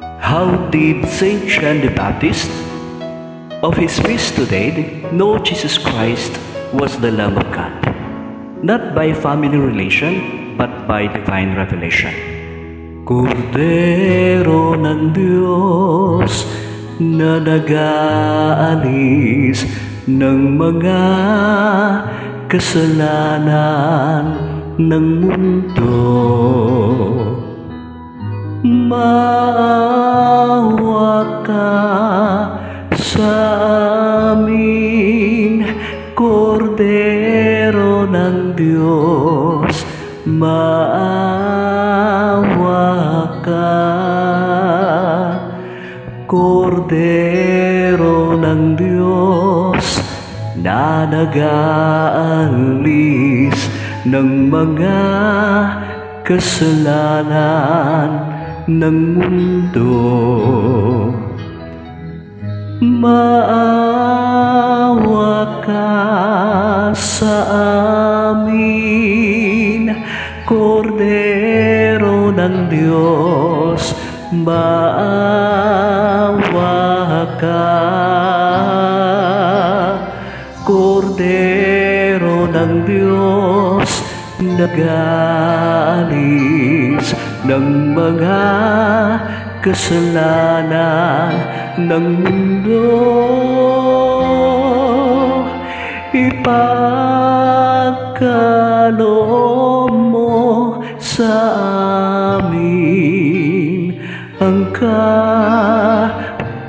How did Saint John the Baptist, of his feast today, know Jesus Christ was the Lamb of God? Not by family relation, but by divine revelation. Kordero ng Diyos na nag-aalis ng mga kasalanan ng mundo. Maawa ka sa amin, Kordero ng Diyos, maawa ka. Kordero ng Diyos na nag-aalis ng mga kasalanan ng mundo. Maawa ka sa amin, Kordero ng Diyos, maawa ka. Kordero ng Diyos, nag-aalis ng mga kasalanan ng mundo. Ipagkaloob mo sa amin ang kapayapaan.